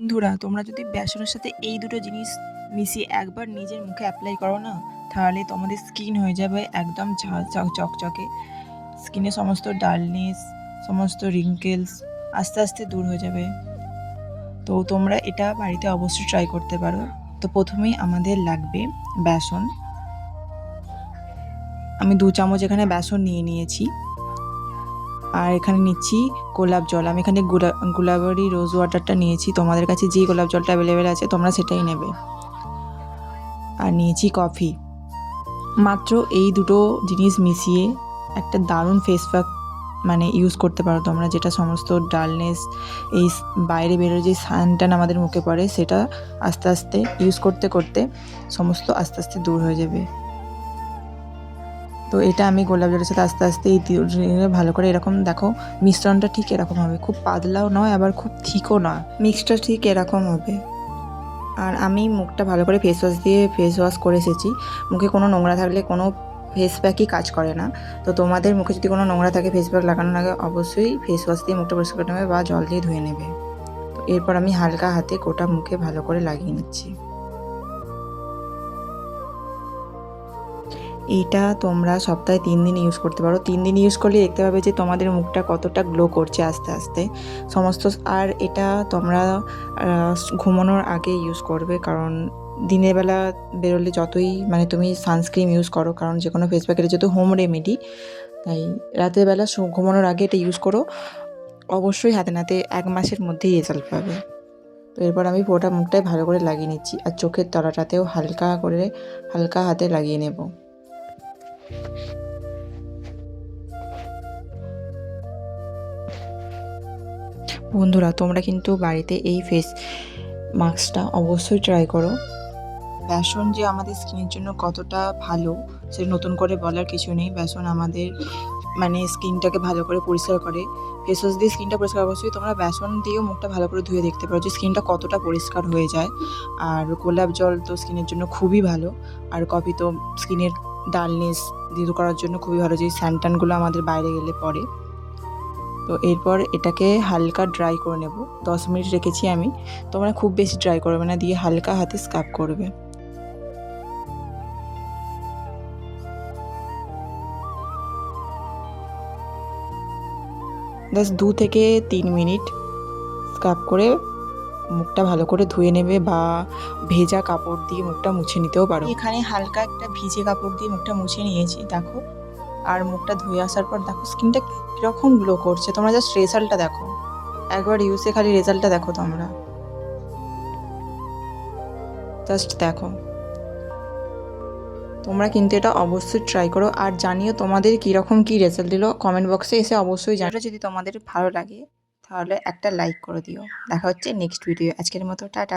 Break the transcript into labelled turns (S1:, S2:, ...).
S1: বন্ধুরা, তোমরা যদি বেসনের সাথে এই দুটো জিনিস মিশিয়ে একবার নিজের মুখে অ্যাপ্লাই করো না, তাহলে তোমাদের স্কিন হয়ে যাবে একদম ঝাঁ চকচকে। স্কিনে সমস্ত ডালনেস, সমস্ত রিঙ্কেলস আস্তে আস্তে দূর হয়ে যাবে। তো তোমরা এটা বাড়িতে অবশ্যই ট্রাই করতে পারো। তো প্রথমেই আমাদের লাগবে বেসন। আমি 2 চামচ এখানে বেসন নিয়ে নিয়েছি। আর এখানে নিচ্ছি গোলাপ জল। আমি এখানে গুলাবরি রোজ ওয়াটারটা নিয়েছি। তোমাদের কাছে যে গোলাপ জলটা অ্যাভেলেবেল আছে তোমরা সেটাই নেবে। আর নিয়েছি কফি। মাত্র এই দুটো জিনিস মিশিয়ে একটা দারুণ ফেস প্যাক ইউজ করতে পারো তোমরা, যেটা সমস্ত ডালনেস, এই বাইরে বেরোয় যে সানটান আমাদের মুখে পড়ে, সেটা আস্তে আস্তে ইউজ করতে করতে সমস্ত আস্তে আস্তে দূর হয়ে যাবে। তো এটা আমি গোলাপ জলের সাথে আস্তে আস্তে এই ভালো করে এরকম দেখো, মিশ্রণটা ঠিক এরকম হবে, খুব পাতলাও নয় আবার খুব থিকও নয়, মিক্সটা ঠিক এরকম হবে। আর আমি মুখটা ভালো করে ফেস ওয়াশ দিয়ে ফেস ওয়াশ করে এসেছি। মুখে কোনো নোংরা থাকলে কোনো ফেস প্যাকই কাজ করে না। তো তোমাদের মুখে যদি কোনো নোংরা থাকে ফেস প্যাক লাগানোর আগে অবশ্যই ফেস ওয়াশ দিয়ে মুখটা পরিষ্কার করে নেবে বা জল দিয়ে ধুয়ে নেবে। তো এরপর আমি হালকা হাতে গোটা মুখে ভালো করে লাগিয়ে নিচ্ছি। এইটা তোমরা সপ্তাহে 3 দিন ইউজ করতে পারো। 3 দিন ইউজ করলে দেখতে পাবে যে তোমাদের মুখটা কতটা গ্লো করছে আস্তে আস্তে সমস্ত। আর এটা তোমরা ঘুমানোর আগে ইউজ করবে, কারণ দিনের বেলা বেরোলে যতই তুমি সানস্ক্রিন ইউজ করো, কারণ যে কোনো ফেস প্যাকের যেহেতু হোম রেমেডি, তাই রাতের বেলা ঘুমানোর আগে এটা ইউজ করো। অবশ্যই হাতে নাতে 1 মাসের মধ্যেই রেজাল্ট পাবে। তো এরপর আমি পুরোটা মুখটায় ভালো করে লাগিয়ে নিচ্ছি। আর চোখের তলাটাতেও হালকা হাতে লাগিয়ে নেব। বন্ধুরা, তোমরা কিন্তু বাড়িতে এই ফেস মাস্কটা অবশ্যই ট্রাই করো। বেসন যে আমাদের স্কিনের জন্য কতটা ভালো সেটা নতুন করে বলার কিছু নেই। বেসন আমাদের স্কিনটাকে ভালো করে পরিষ্কার করে। ফেস ওয়াশ দিয়ে স্কিনটা পরিষ্কার, অবশ্যই তোমরা বেসন দিয়েও মুখটা ভালো করে ধুয়ে দেখতে পারো যে স্কিনটা কতটা পরিষ্কার হয়ে যায়। আর গোলাপ জল তো স্কিনের জন্য খুবই ভালো। আর কফি তো স্কিনের ডালনেস দূর করার জন্য খুবই ভালো, যে স্যানটানগুলো আমাদের বাইরে গেলে পড়ে। তো এরপর এটাকে হালকা ড্রাই করে নেব। 10 মিনিট রেখেছি আমি। তোমরা খুব বেশি ড্রাই করবে না, দিয়ে হালকা হাতে স্ক্রাব করবে। জাস্ট 2 থেকে 3 মিনিট স্ক্রাব করে মুখটা ভালো করে ধুয়ে নেবে, বা ভেজা কাপড় দিয়ে মুখটা মুছে নিতেও পারো। এখানে হালকা একটা ভিজে কাপড় দিয়ে মুখটা মুছে নিয়েছি দেখো। আর মুখটা ধুয়ে আসার পর দেখো স্কিনটা কীরকম গ্লো করছে। তোমরা জাস্ট রেজাল্টটা দেখো, একবার ইউজে খালি রেজাল্টটা দেখো তোমরা, জাস্ট দেখো। তোমরা কিন্তু এটা অবশ্যই ট্রাই করো, আর জানিও তোমাদের কীরকম কী রেজাল্ট দিল। কমেন্ট বক্সে এসে অবশ্যই জানো। যদি তোমাদের ভালো লাগে তাহলে একটা লাইক করে দিও। দেখা হচ্ছে নেক্সট ভিডিও। আজকের মতো টাটা।